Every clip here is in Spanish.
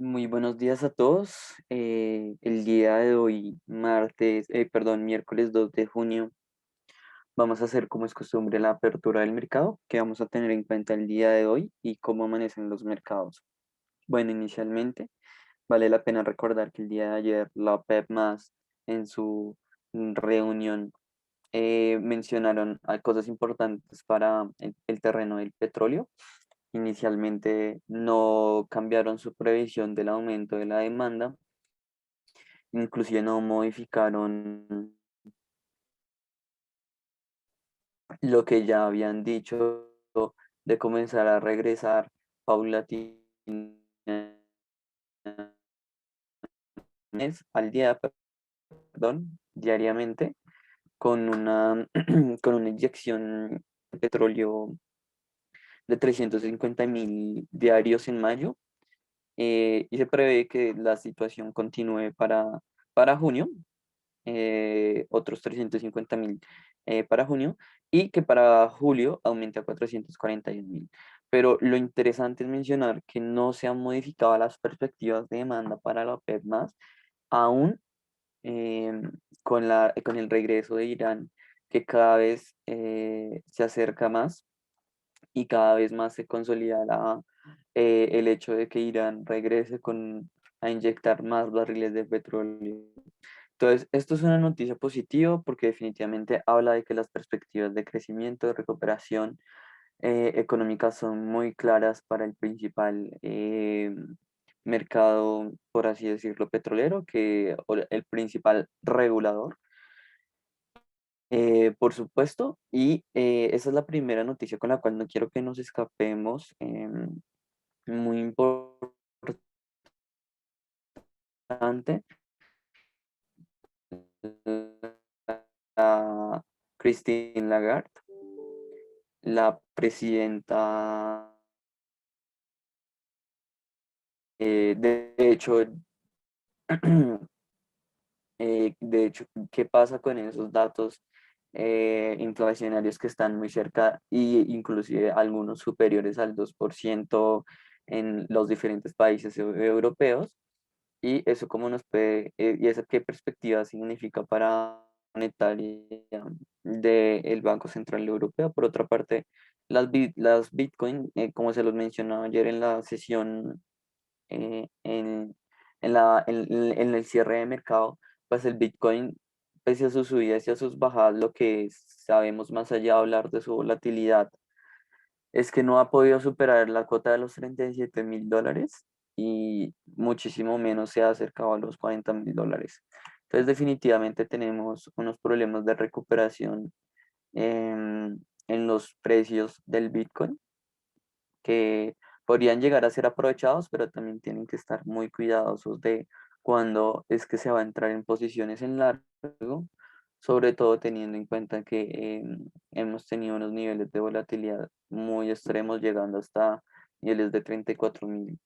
Muy buenos días a todos. El día de hoy, miércoles 2 de junio, vamos a hacer como es costumbre la apertura del mercado, que vamos a tener en cuenta el día de hoy y cómo amanecen los mercados. Bueno, inicialmente vale la pena recordar que el día de ayer la OPEP más en su reunión mencionaron cosas importantes para el terreno del petróleo. Inicialmente no cambiaron su previsión del aumento de la demanda, inclusive no modificaron lo que ya habían dicho de comenzar a regresar paulatinamente al día, perdón, diariamente, con una, con una inyección de petróleo de 350.000 diarios en mayo. Y se prevé que la situación continúe para junio, otros 350.000 para junio, y que para julio aumente a 441.000. Pero lo interesante es mencionar que no se han modificado las perspectivas de demanda para la OPEP más, aún eh, con el regreso de Irán, que cada vez se acerca más y cada vez más se consolida el hecho de que Irán regrese a inyectar más barriles de petróleo. Entonces, esto es una noticia positiva porque definitivamente habla de que las perspectivas de crecimiento, de recuperación económica son muy claras para el principal mercado, por así decirlo, petrolero, o el principal regulador, por supuesto. Y esa es la primera noticia con la cual no quiero que nos escapemos. Muy importante, la Christine Lagarde, la presidenta, de hecho, ¿qué pasa con esos datos inflacionarios que están muy cerca e inclusive algunos superiores al 2% en los diferentes países europeos? Y eso cómo nos puede, y esa qué perspectiva significa para monetaria del Banco Central Europeo. Por otra parte, las Bitcoin, como se los mencionaba ayer en la sesión, eh, en, en el cierre de mercado, pues el Bitcoin, pese a sus subidas y a sus bajadas, lo que sabemos más allá de hablar de su volatilidad, es que no ha podido superar la cuota de los 37.000 dólares y muchísimo menos se ha acercado a los 40.000 dólares. Entonces definitivamente tenemos unos problemas de recuperación en los precios del Bitcoin que podrían llegar a ser aprovechados, pero también tienen que estar muy cuidadosos de cuándo es que se va a entrar en posiciones en largo, sobre todo teniendo en cuenta que hemos tenido unos niveles de volatilidad muy extremos, llegando hasta niveles de 34.000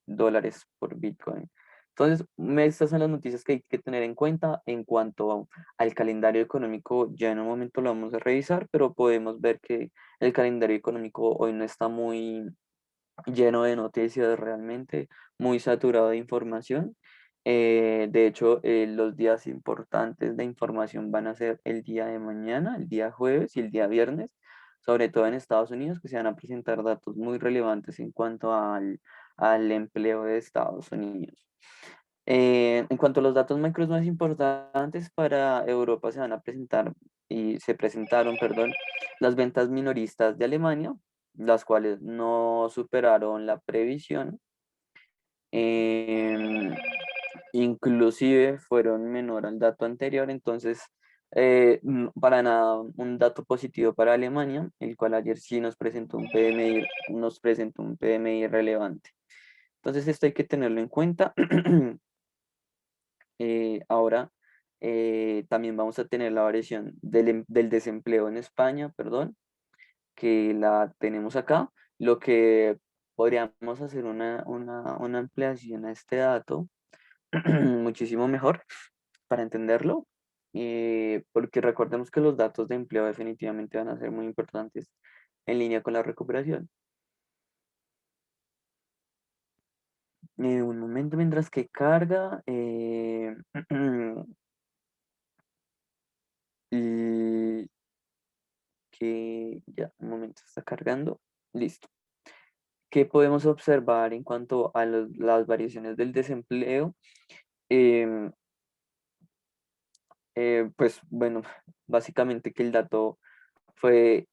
dólares por Bitcoin. Entonces, estas son las noticias que hay que tener en cuenta en cuanto al calendario económico. Ya en un momento lo vamos a revisar, pero podemos ver que el calendario económico hoy no está muy lleno de noticias realmente, muy saturado de información. De hecho, los días importantes de información van a ser el día de mañana, el día jueves y el día viernes, sobre todo en Estados Unidos, que se van a presentar datos muy relevantes en cuanto al empleo de Estados Unidos. En cuanto a los datos macros más importantes para Europa, se van a presentar y se presentaron, perdón, las ventas minoristas de Alemania, las cuales no superaron la previsión. em, Inclusive fueron menor al dato anterior. Entonces, para nada un dato positivo para Alemania, el cual ayer sí nos presentó un PMI relevante. Entonces, esto hay que tenerlo en cuenta. Ahora también vamos a tener la variación del desempleo en España, perdón, que la tenemos acá. Lo que podríamos hacer una ampliación a este dato muchísimo mejor para entenderlo, porque recordemos que los datos de empleo definitivamente van a ser muy importantes en línea con la recuperación. Un momento mientras que carga. Y que ya, un momento, está cargando. Listo. ¿Qué podemos observar en cuanto a las variaciones del desempleo? Em, pues bueno, básicamente que el dato fue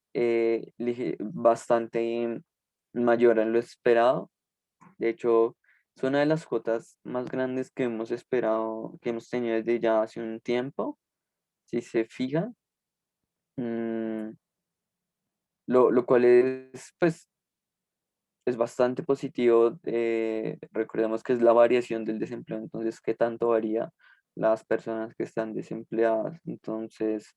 bastante mayor a lo esperado. De hecho, es una de las cuotas más grandes que hemos esperado, que hemos tenido desde ya hace un tiempo. Si se fijan, mm, lo cual es, pues, es bastante positivo. Recordemos que es la variación del desempleo, entonces, ¿qué tanto varía las personas que están desempleadas? Entonces,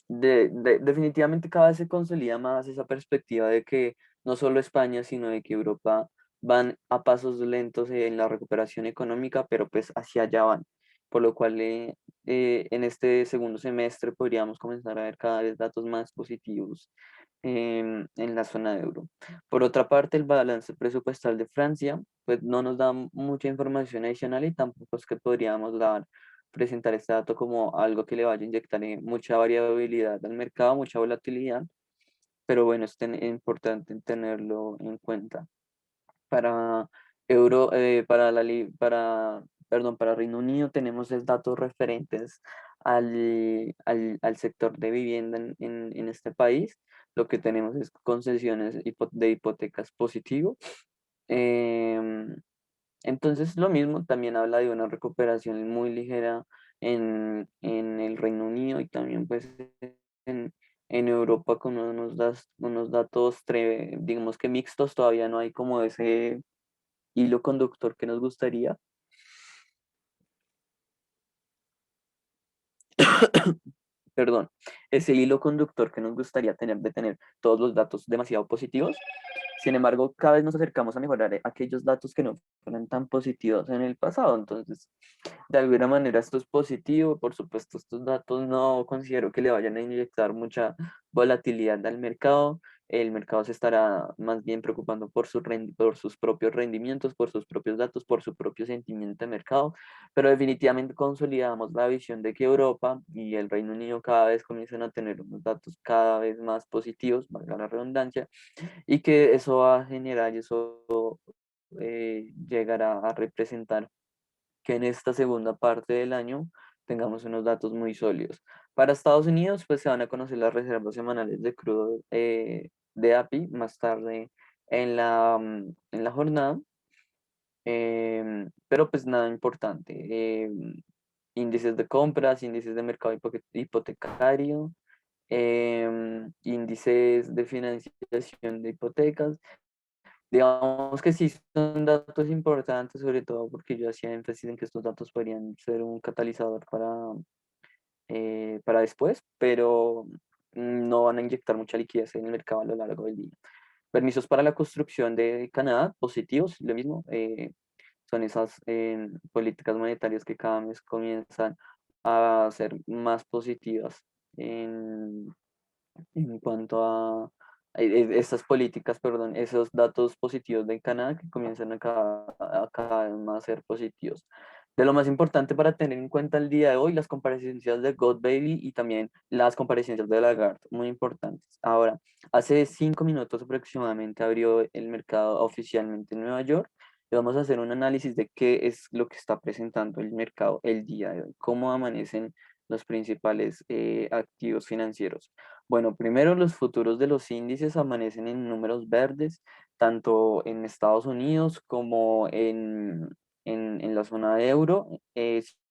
definitivamente cada vez se consolida más esa perspectiva de que no solo España, sino de que Europa van a pasos lentos en la recuperación económica, pero pues hacia allá van. Por lo cual en este segundo semestre podríamos comenzar a ver cada vez datos más positivos en la zona de euro. Por otra parte, el balance presupuestal de Francia, pues no nos da mucha información adicional y tampoco es que podríamos presentar este dato como algo que le vaya a inyectar mucha variabilidad al mercado, mucha volatilidad, pero bueno, es importante tenerlo en cuenta. Para para Reino Unido tenemos datos referentes al sector de vivienda en este país. Lo que tenemos es concesiones de hipotecas positivo. Em, entonces, lo mismo también habla de una recuperación muy ligera en el Reino Unido y también pues en, en Europa con unos datos, digamos que mixtos. Todavía no hay como ese hilo conductor que nos gustaría. Perdón, ese hilo conductor que nos gustaría tener, de tener todos los datos demasiado positivos. Sin embargo, cada vez nos acercamos a mejorar aquellos datos que no fueron tan positivos en el pasado. Entonces, de alguna manera esto es positivo. Por supuesto, estos datos no considero que le vayan a inyectar mucha volatilidad al mercado. El mercado se estará más bien preocupando por sus propios rendimientos, por sus propios datos, por su propio sentimiento de mercado, pero definitivamente consolidamos la visión de que Europa y el Reino Unido cada vez comienzan a tener unos datos cada vez más positivos, valga la redundancia, y que eso va a generar y eso llegará a representar que en esta segunda parte del año tengamos unos datos muy sólidos. Para Estados Unidos, pues se van a conocer las reservas semanales de crudo de API más tarde en la jornada, pero pues nada importante. Índices de compras, índices de mercado hipotecario, índices de financiación de hipotecas. Digamos que sí son datos importantes, sobre todo porque yo hacía énfasis en que estos datos podrían ser un catalizador para después, pero no van a inyectar mucha liquidez en el mercado a lo largo del día. Permisos para la construcción de Canadá, positivos, lo mismo. Son esas políticas monetarias que cada mes comienzan a ser más positivas en, en cuanto estas políticas, perdón, esos datos positivos de Canadá que comienzan a cada vez más ser positivos. De lo más importante para tener en cuenta el día de hoy, las comparecencias de God Bailey y también las comparecencias de Lagarde, muy importantes. Ahora, hace 5 minutos aproximadamente abrió el mercado oficialmente en Nueva York y vamos a hacer un análisis de qué es lo que está presentando el mercado el día de hoy, cómo amanecen los principales activos financieros. Bueno, primero los futuros de los índices amanecen en números verdes, tanto en Estados Unidos como en la zona de euro.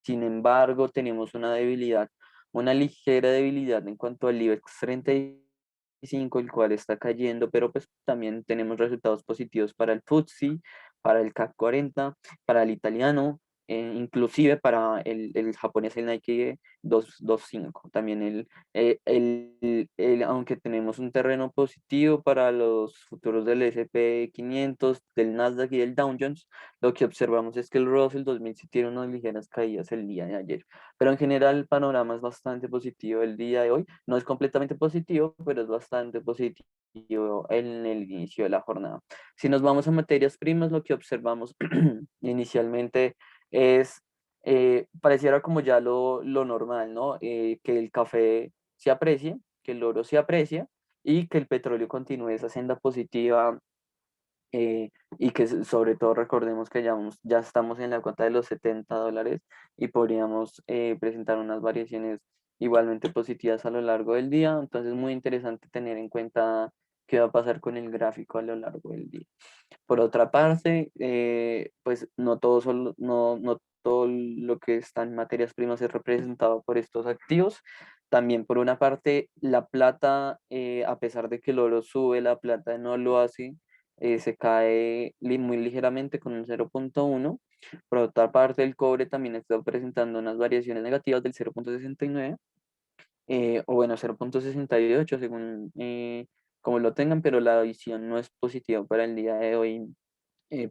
Sin embargo, tenemos una debilidad, una ligera debilidad en cuanto al IBEX 35, el cual está cayendo, pero pues también tenemos resultados positivos para el FTSE, para el CAC 40, para el italiano. inclusive para el japonés, el Nike 225. También aunque tenemos un terreno positivo para los futuros del S&P 500, del Nasdaq y del Dow Jones, lo que observamos es que el Russell 2000 sí tiene unas ligeras caídas el día de ayer. Pero en general el panorama es bastante positivo el día de hoy. No es completamente positivo, pero es bastante positivo en el inicio de la jornada. Si nos vamos a materias primas, lo que observamos inicialmente es, pareciera como ya lo normal, ¿no? Que el café se aprecie, que el oro se aprecia y que el petróleo continúe esa senda positiva, y que sobre todo recordemos que ya estamos en la cuota de los $70 y podríamos presentar unas variaciones igualmente positivas a lo largo del día. Entonces, muy interesante tener en cuenta qué va a pasar con el gráfico a lo largo del día. Por otra parte, pues no todo lo que está en materias primas es representado por estos activos. También por una parte, la plata, a pesar de que el oro sube, la plata no lo hace, se cae muy ligeramente con un 0,1. Por otra parte, el cobre también está presentando unas variaciones negativas del 0,69, o bueno, 0,68 según como lo tengan, pero la visión no es positiva para el día de hoy,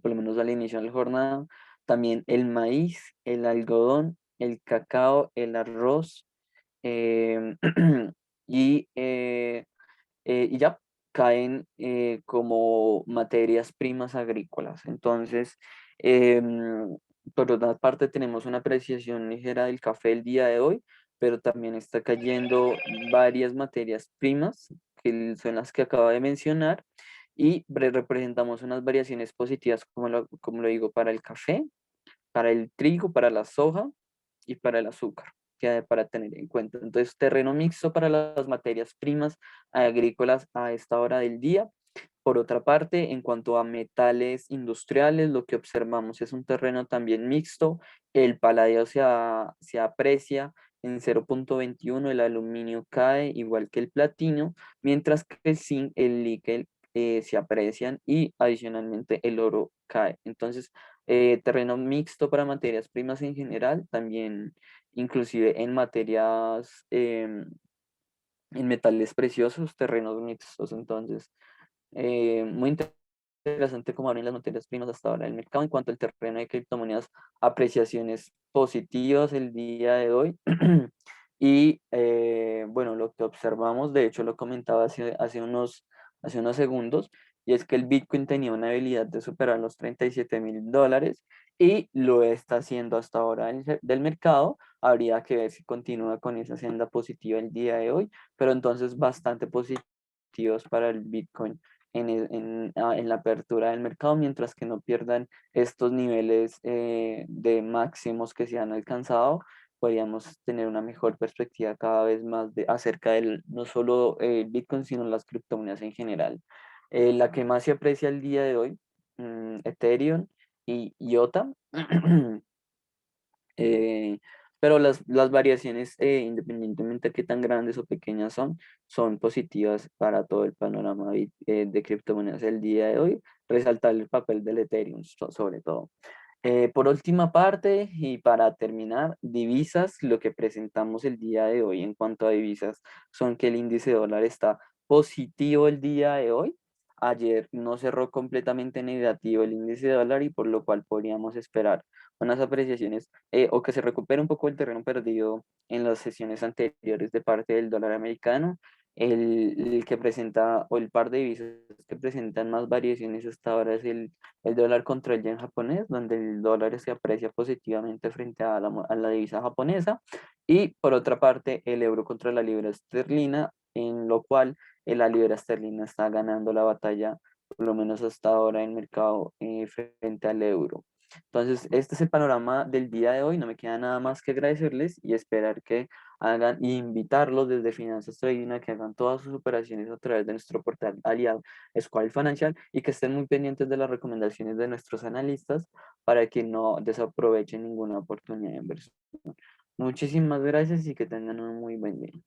por lo menos al inicio de la jornada. También el maíz, el algodón, el cacao, el arroz, em, y ya caen como materias primas agrícolas. Entonces, por otra parte, tenemos una apreciación ligera del café el día de hoy, pero también está cayendo varias materias primas, que son las que acabo de mencionar, y representamos unas variaciones positivas, como lo digo, para el café, para el trigo, para la soja y para el azúcar, que hay para tener en cuenta. Entonces, terreno mixto para las materias primas agrícolas a esta hora del día. Por otra parte, en cuanto a metales industriales, lo que observamos es un terreno también mixto. El paladio se aprecia en 0,21, el aluminio cae igual que el platino, mientras que el zinc, el níquel se aprecian y adicionalmente el oro cae. Entonces, terreno mixto para materias primas en general, también inclusive en materias, en metales preciosos, terrenos mixtos. Entonces, muy interesante cómo abren las materias primas hasta ahora el mercado. En cuanto al terreno de criptomonedas, apreciaciones positivas el día de hoy. Y bueno, lo que observamos, de hecho lo comentaba hace unos segundos, y es que el Bitcoin tenía una habilidad de superar los $37.000 y lo está haciendo hasta ahora del mercado. Habría que ver si continúa con esa senda positiva el día de hoy, pero entonces bastante positivos para el Bitcoin en la apertura del mercado, mientras que no pierdan estos niveles de máximos que se han alcanzado. Podríamos tener una mejor perspectiva cada vez más acerca del no solo el Bitcoin, sino las criptomonedas en general. La que más se aprecia el día de hoy, Ethereum y IOTA. Eh, pero las variaciones, independientemente de qué tan grandes o pequeñas son positivas para todo el panorama de criptomonedas el día de hoy. Resaltar el papel del Ethereum, sobre todo. Por última parte, y para terminar, divisas, lo que presentamos el día de hoy en cuanto a divisas son que el índice dólar está positivo el día de hoy. Ayer no cerró completamente negativo el índice de dólar, y por lo cual podríamos esperar unas apreciaciones, o que se recupere un poco el terreno perdido en las sesiones anteriores de parte del dólar americano. El que presenta, o el par de divisas que presentan más variaciones hasta ahora, es el dólar contra el yen japonés, donde el dólar se aprecia positivamente frente a la divisa japonesa, y por otra parte el euro contra la libra esterlina, en lo cual la libra esterlina está ganando la batalla, por lo menos hasta ahora en mercado, frente al euro. Entonces, este es el panorama del día de hoy. No me queda nada más que agradecerles y esperar que hagan, y invitarlos desde Finanzas Trading a que hagan todas sus operaciones a través de nuestro portal aliado Square Financial, y que estén muy pendientes de las recomendaciones de nuestros analistas para que no desaprovechen ninguna oportunidad de inversión. Muchísimas gracias y que tengan un muy buen día.